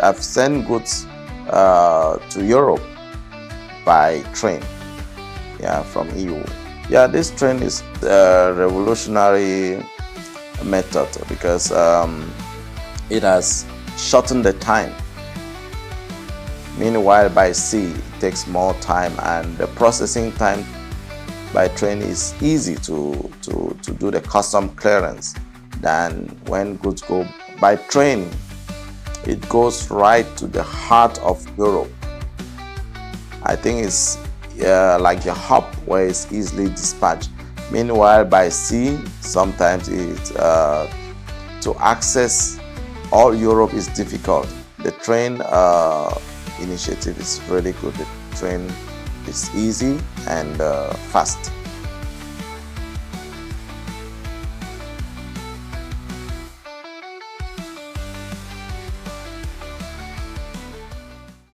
I've sent goods to Europe by train, yeah, from EU. Yeah, this train is a revolutionary method because it has shortened the time. Meanwhile, by sea, it takes more time, and the processing time by train is easy to do the custom clearance than when goods go by train. It goes right to the heart of Europe. I think it's like the hub where it's easily dispatched. Meanwhile, by sea, sometimes to access all Europe is difficult. The train initiative is really good. The train is easy and fast.